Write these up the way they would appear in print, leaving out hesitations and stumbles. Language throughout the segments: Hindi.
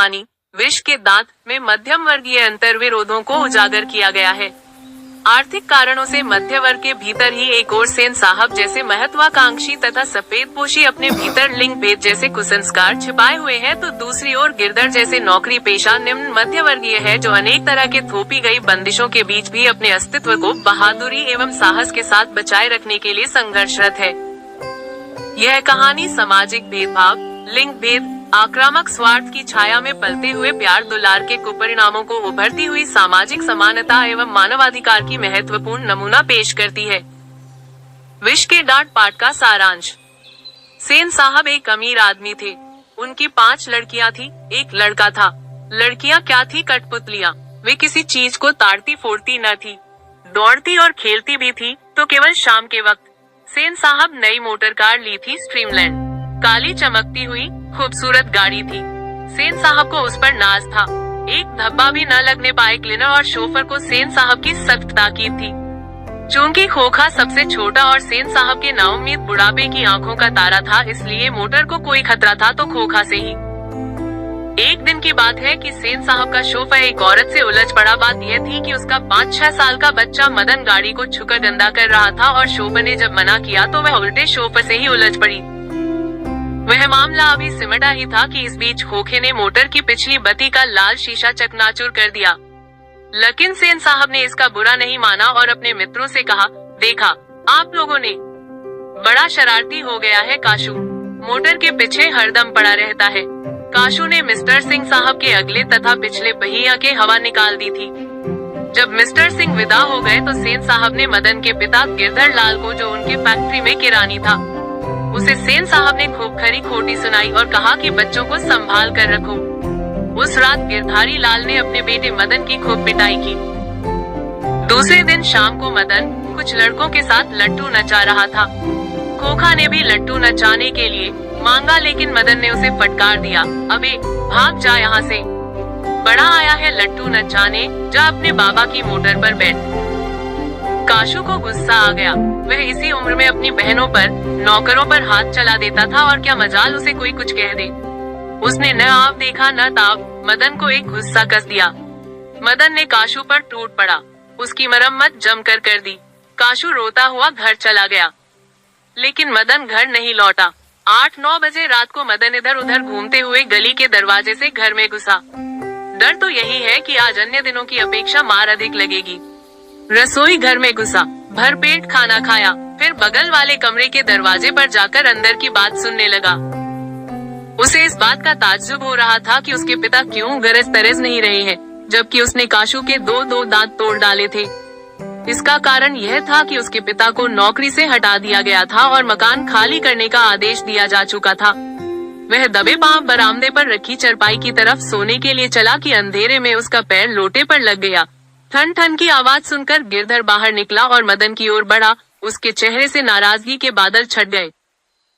कहानी विष के दांत में मध्यम वर्गीय अंतर्विरोधों को उजागर किया गया है। आर्थिक कारणों से मध्य वर्ग के भीतर ही एक ओर सेन साहब जैसे महत्वाकांक्षी तथा सफेदपोशी अपने भीतर लिंग भेद जैसे कुसंस्कार छिपाए हुए हैं, तो दूसरी ओर गिरधर जैसे नौकरी पेशा निम्न मध्य वर्गीय है, जो अनेक तरह के थोपी गई बंदिशों के बीच भी अपने अस्तित्व को बहादुरी एवं साहस के साथ बचाए रखने के लिए संघर्षरत है। यह कहानी सामाजिक भेदभाव, लिंग भेद, आक्रामक स्वार्थ की छाया में पलते हुए प्यार दुलार के कुपरिणामों को उभरती हुई सामाजिक समानता एवं मानवाधिकार की महत्वपूर्ण नमूना पेश करती है। विष के दांत पाठ का सारांश। सेन साहब एक अमीर आदमी थे। उनकी 5 लड़कियां थी, एक लड़का था। लड़कियां क्या थी? कठपुतलियां। वे किसी चीज को ताड़ती फोड़ती न थी, दौड़ती और खेलती भी थी तो केवल शाम के वक्त। सेन साहब नई मोटर कार ली थी, स्ट्रीमलैंड। काली चमकती हुई खूबसूरत गाड़ी थी। सेन साहब को उस पर नाज था। एक धब्बा भी न लगने पाए। क्लीनर और शोफर को सेन साहब की सख्त ताकीद थी। चूंकि खोखा सबसे छोटा और सेन साहब के नाउम्मीद बुढ़ापे की आंखों का तारा था, इसलिए मोटर को कोई खतरा था तो खोखा से ही। एक दिन की बात है कि सेन साहब का शोफर एक औरत से उलझ पड़ा। बात यह थी कि उसका 5-6 साल का बच्चा मदन गाड़ी को छूकर डंडा कर रहा था और शोफर ने जब मना किया तो वह उल्टे शोफर से ही उलझ पड़ी। वह मामला अभी सिमटा ही था कि इस बीच खोखे ने मोटर की पिछली बत्ती का लाल शीशा चकनाचूर कर दिया। लेकिन सेन साहब ने इसका बुरा नहीं माना और अपने मित्रों से कहा, देखा आप लोगों ने, बड़ा शरारती हो गया है काशू, मोटर के पीछे हरदम पड़ा रहता है। काशू ने मिस्टर सिंह साहब के अगले तथा पिछले पहिया के हवा निकाल दी थी। जब मिस्टर सिंह विदा हो गए तो सेन साहब ने मदन के पिता गिरधर लाल को, जो उनके फैक्ट्री में किरानी था, उसे सेन साहब ने खूब खरी खोटी सुनाई और कहा कि बच्चों को संभाल कर रखो। उस रात गिरधारी लाल ने अपने बेटे मदन की खूब पिटाई की। दूसरे दिन शाम को मदन कुछ लड़कों के साथ लट्टू नचा रहा था। खोखा ने भी लट्टू नचाने के लिए मांगा, लेकिन मदन ने उसे फटकार दिया, अबे भाग जा यहाँ से, बड़ा आया है लट्टू नचाने, जा अपने बाबा की मोटर पर बैठ। काशू को गुस्सा आ गया। वह इसी उम्र में अपनी बहनों पर, नौकरों पर हाथ चला देता था और क्या मजाल उसे कोई कुछ कह दे। उसने न आव देखा न ताव, मदन को एक गुस्सा कस दिया। मदन ने काशू पर टूट पड़ा, उसकी मरम्मत जमकर कर दी। काशू रोता हुआ घर चला गया, लेकिन मदन घर नहीं लौटा। 8-9 बजे रात को मदन इधर उधर घूमते हुए गली के दरवाजे से घर में घुसा। डर तो यही है कि आज अन्य दिनों की अपेक्षा मार अधिक लगेगी। रसोई घर में घुसा, भरपेट खाना खाया, फिर बगल वाले कमरे के दरवाजे पर जाकर अंदर की बात सुनने लगा। उसे इस बात का ताज्जुब हो रहा था कि उसके पिता क्यों गरज तरज नहीं रहे हैं, जबकि उसने काशू के 2 दांत तोड़ डाले थे। इसका कारण यह था कि उसके पिता को नौकरी से हटा दिया गया था और मकान खाली करने का आदेश दिया जा चुका था। वह दबे पांव बरामदे पर रखी चरपाई की तरफ सोने के लिए चला कि अंधेरे में उसका पैर लोटे पर लग गया। ठन ठन की आवाज सुनकर गिरधर बाहर निकला और मदन की ओर बढ़ा। उसके चेहरे से नाराजगी के बादल छट गए।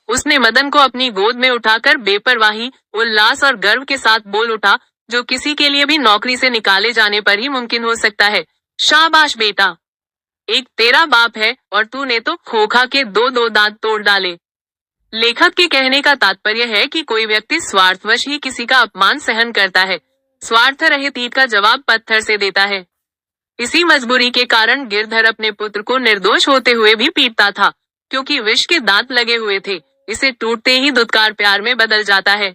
उसने मदन को अपनी गोद में उठाकर बेपरवाही, उल्लास और गर्व के साथ बोल उठा, जो किसी के लिए भी नौकरी से निकाले जाने पर ही मुमकिन हो सकता है, शाबाश बेटा, एक तेरा बाप है और तूने तो खोखा के 2 दांत तोड़ डाले। लेखक के कहने का तात्पर्य है कि कोई व्यक्ति स्वार्थवश ही किसी का अपमान सहन करता है, स्वार्थ रहित ईंट का जवाब पत्थर से देता है। इसी मजबूरी के कारण गिरधर अपने पुत्र को निर्दोष होते हुए भी पीटता था, क्योंकि विष के दांत लगे हुए थे। इसे टूटते ही धुतकार प्यार में बदल जाता है।